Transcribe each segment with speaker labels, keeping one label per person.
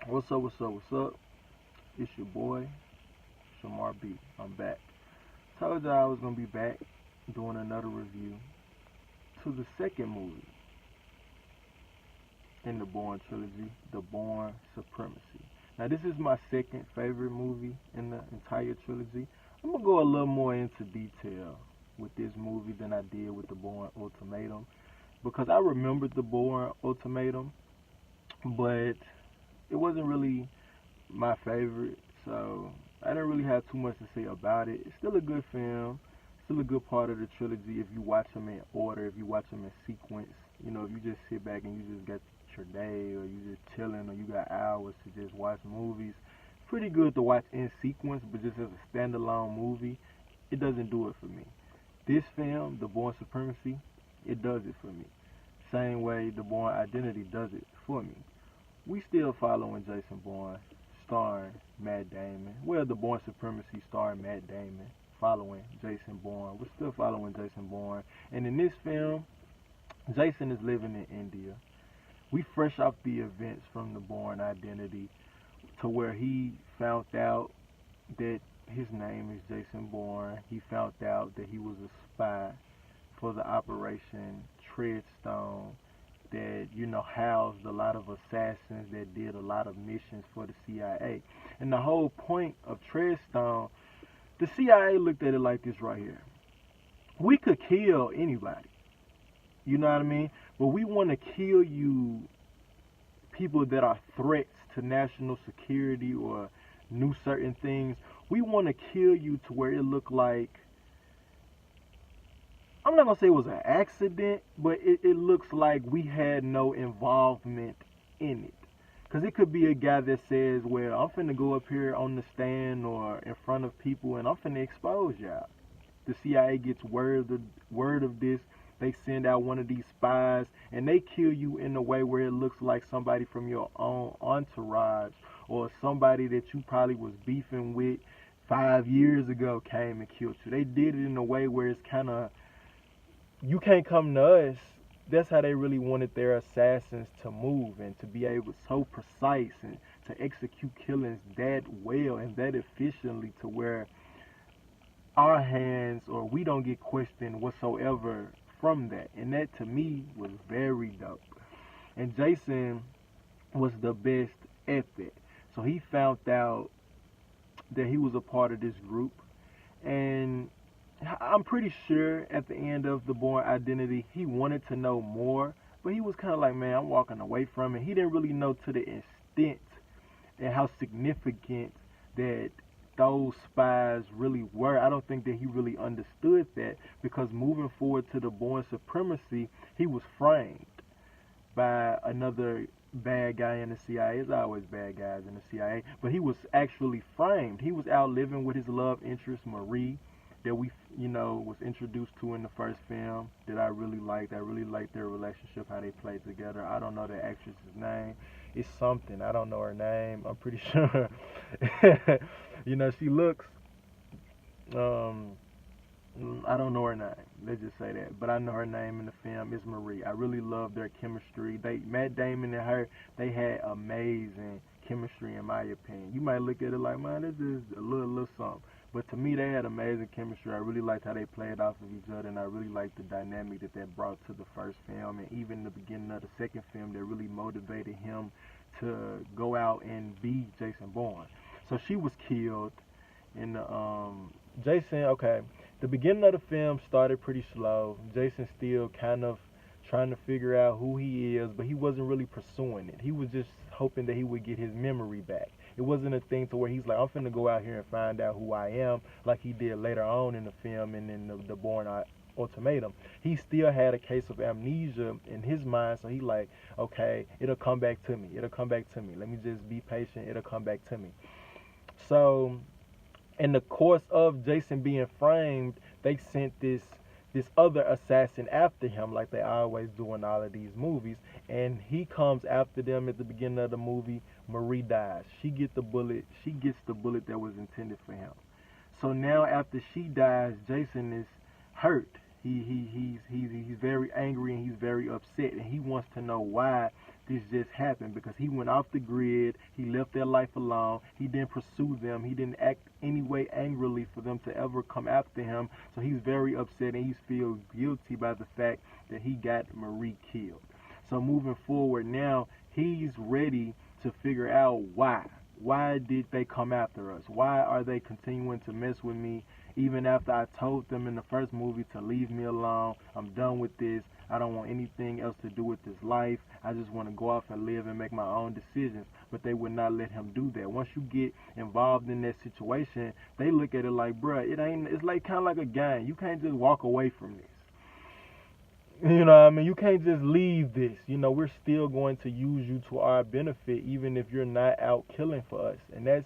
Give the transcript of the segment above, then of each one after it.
Speaker 1: What's up, what's up, what's up? It's your boy, Shamar B. I'm back. Told y'all I was gonna be back doing another review to the second movie in the Bourne trilogy, The Bourne Supremacy. Now this is my second favorite movie in the entire trilogy. I'm gonna go a little more into detail with this movie than I did with The Bourne Ultimatum because I remembered The Bourne Ultimatum, but it wasn't really my favorite, so I didn't really have too much to say about it. It's still a good film, still a good part of the trilogy if you watch them in order, if you watch them in sequence. You know, if you just sit back and you just got your day, or you just chilling, or you got hours to just watch movies. It's pretty good to watch in sequence, but just as a standalone movie, it doesn't do it for me. This film, The Bourne Supremacy, it does it for me. Same way The Bourne Identity does it for me. We still following Jason Bourne, starring Matt Damon. Well, The Bourne Supremacy starring Matt Damon, following Jason Bourne. We're still following Jason Bourne. And in this film, Jason is living in India. We fresh off the events from The Bourne Identity to where he found out that his name is Jason Bourne. He found out that he was a spy for the Operation Treadstone that, you know, housed a lot of assassins that did a lot of missions for the CIA. And the whole point of Treadstone, the CIA looked at it like this right here. We could kill anybody. You know what I mean? But we want to kill you, people that are threats to national security or knew certain things. We want to kill you to where it looked like, I'm not going to say it was an accident, but it looks like we had no involvement in it. Because it could be a guy that says, well, I'm finna go up here on the stand or in front of people and I'm finna expose y'all. The CIA gets word of this. They send out one of these spies and they kill you in a way where it looks like somebody from your own entourage or somebody that you probably was beefing with 5 years ago came and killed you. They did it in a way where it's kind of, you can't come to us. That's how they really wanted their assassins to move and to be able so precise and to execute killings that well and that efficiently to where our hands or we don't get questioned whatsoever from that. And that to me was very dope. And Jason was the best at that. So he found out that he was a part of this group, and I'm pretty sure at the end of The Bourne Identity, he wanted to know more, but he was kind of like, man, I'm walking away from it. He didn't really know to the extent and how significant that those spies really were. I don't think that he really understood that because moving forward to The Bourne Supremacy, he was framed by another bad guy in the CIA. There's always bad guys in the CIA, but he was actually framed. He was out living with his love interest, Marie, that we, you know, was introduced to in the first film that I really liked. I really liked their relationship, how they played together. I don't know the actress's name. It's something. I don't know her name. I'm pretty sure. You know, she looks, I don't know her name. Let's just say that. But I know her name in the film is Marie. I really love their chemistry. Matt Damon and her, they had amazing chemistry in my opinion. You might look at it like, man, this is a little something. But to me, they had amazing chemistry. I really liked how they played off of each other, and I really liked the dynamic that brought to the first film, and even the beginning of the second film that really motivated him to go out and be Jason Bourne. So she was killed in the Jason. Okay, the beginning of the film started pretty slow. Jason still kind of trying to figure out who he is, but he wasn't really pursuing it. He was just hoping that he would get his memory back. It wasn't a thing to where he's like, I'm finna go out here and find out who I am, like he did later on in the film and in the Bourne Ultimatum. He still had a case of amnesia in his mind, so he like, okay, it'll come back to me. It'll come back to me. Let me just be patient. It'll come back to me. So in the course of Jason being framed, they sent this other assassin after him, like they always do in all of these movies, and he comes after them at the beginning of the movie. Marie dies. She gets the bullet that was intended for him. So now after she dies, Jason is hurt. He's very angry and he's very upset, and he wants to know why this just happened, because he went off the grid, he left their life alone, he didn't pursue them, he didn't act any way angrily for them to ever come after him. So he's very upset and he feels guilty by the fact that he got Marie killed. So moving forward now, he's ready to figure out why. Why did they come after us? Why are they continuing to mess with me even after I told them in the first movie to leave me alone? I'm done with this. I don't want anything else to do with this life. I just want to go off and live and make my own decisions. But they would not let him do that. Once you get involved in that situation, they look at it like, bruh, it's like kind of like a game. You can't just walk away from this. You know what I mean? You can't just leave this. You know, we're still going to use you to our benefit, even if you're not out killing for us. And that's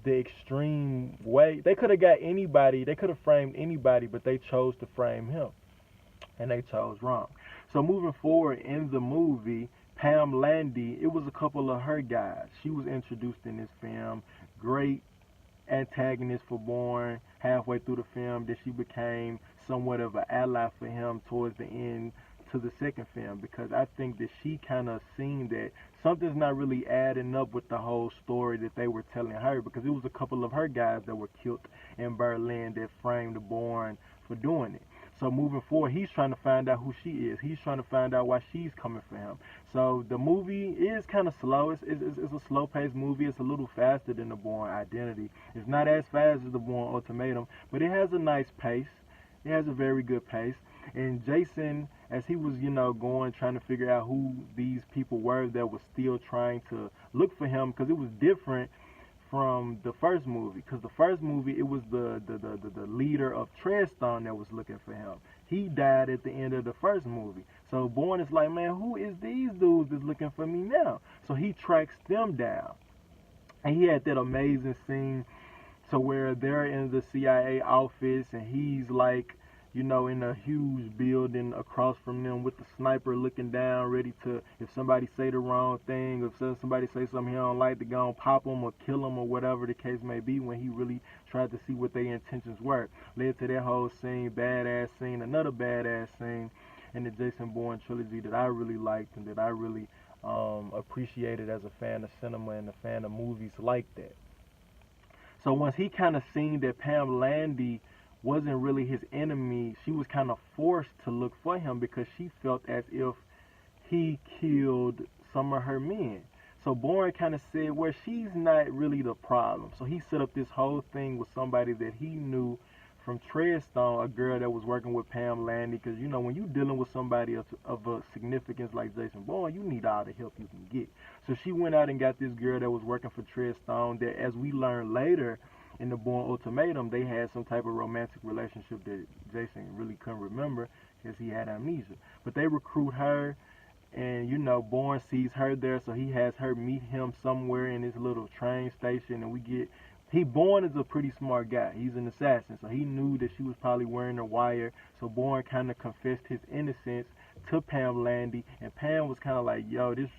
Speaker 1: the extreme way. They could have got anybody. They could have framed anybody, but they chose to frame him. And they chose wrong. So moving forward in the movie, Pam Landy, it was a couple of her guys. She was introduced in this film. Great antagonist for Bourne. Halfway through the film, that she became somewhat of an ally for him towards the end to the second film, because I think that she kind of seen that something's not really adding up with the whole story that they were telling her, because it was a couple of her guys that were killed in Berlin that framed Bourne for doing it. So moving forward, he's trying to find out who she is. He's trying to find out why she's coming for him. So the movie is kind of slow. It's a slow-paced movie. It's a little faster than the Bourne Identity. It's not as fast as the Bourne Ultimatum, but it has a nice pace. It has a very good pace. And Jason, as he was, going, trying to figure out who these people were that was still trying to look for him, because it was different from the first movie, because the first movie, it was the leader of Treadstone that was looking for him. He died at the end of the first movie. So Bourne is like, man, who is these dudes that's looking for me now? So he tracks them down. And he had that amazing scene to where they're in the CIA office and he's like, in a huge building across from them with the sniper looking down, ready to, if somebody say the wrong thing, if somebody say something he don't like, to go and pop them or kill them or whatever the case may be, when he really tried to see what their intentions were. Led to that whole scene, badass scene, another badass scene in the Jason Bourne trilogy that I really liked and that I really appreciated as a fan of cinema and a fan of movies like that. So once he kind of seen that Pam Landy wasn't really his enemy, she was kind of forced to look for him because she felt as if he killed some of her men. So Bourne kind of said, well, she's not really the problem. So he set up this whole thing with somebody that he knew from Treadstone, a girl that was working with Pam Landy, because, when you're dealing with somebody of a significance like Jason Bourne, you need all the help you can get. So she went out and got this girl that was working for Treadstone that, as we learned later, in the Bourne Ultimatum, they had some type of romantic relationship that Jason really couldn't remember because he had amnesia. But they recruit her, and Bourne sees her there, so he has her meet him somewhere in this little train station, and Bourne is a pretty smart guy. He's an assassin, so he knew that she was probably wearing a wire. So Bourne kind of confessed his innocence to Pam Landy, and Pam was kind of like, yo, this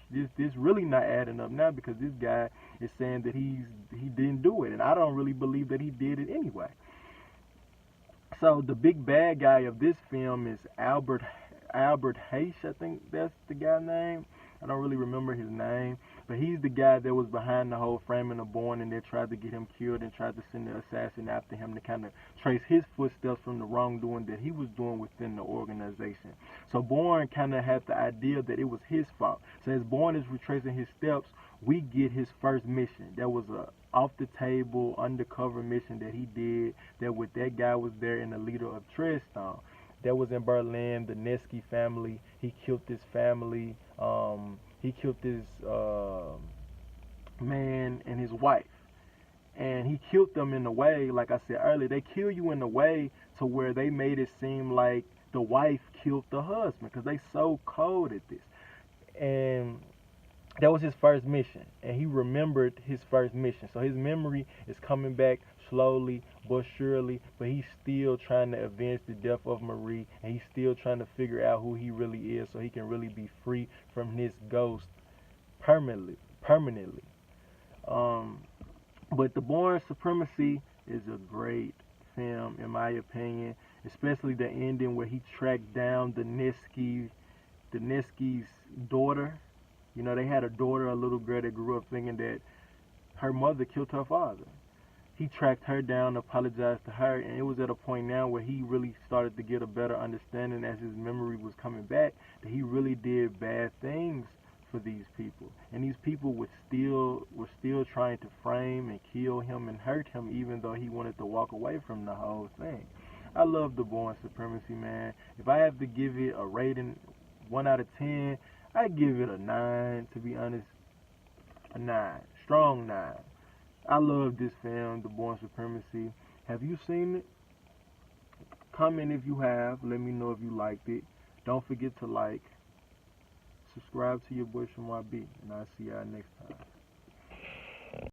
Speaker 1: really not adding up now, because this guy is saying that he didn't do it, and I don't really believe that he did it anyway. So the big bad guy of this film is Albert Haich, I think that's the guy's name. I don't really remember his name, but he's the guy that was behind the whole framing of Bourne, and they tried to get him killed and tried to send the assassin after him to kind of trace his footsteps from the wrongdoing that he was doing within the organization. So Bourne kind of had the idea that it was his fault. So as Bourne is retracing his steps, we get his first mission. That was a off-the-table, undercover mission that he did, that with that guy was there and the leader of Treadstone. That was in Berlin, the Nesky family. He killed this family. He killed this man and his wife. And he killed them in a way, like I said earlier, they kill you in a way to where they made it seem like the wife killed the husband, because they so cold at this. And that was his first mission, and he remembered his first mission. So his memory is coming back slowly but surely, but he's still trying to avenge the death of Marie, and he's still trying to figure out who he really is so he can really be free from his ghost permanently. But the Bourne Supremacy is a great film, in my opinion, especially the ending where he tracked down the Nesky's daughter. You know, they had a daughter, a little girl that grew up thinking that her mother killed her father. He tracked her down, apologized to her, and it was at a point now where he really started to get a better understanding as his memory was coming back that he really did bad things for these people. And these people were still trying to frame and kill him and hurt him even though he wanted to walk away from the whole thing. I love the Bourne Supremacy, man. If I have to give it a rating 1 out of 10, I give it a 9, to be honest. A 9. Strong 9. I love this film, The Bourne Supremacy. Have you seen it? Comment if you have. Let me know if you liked it. Don't forget to like. Subscribe to your boy Shemar B. And I'll see y'all next time.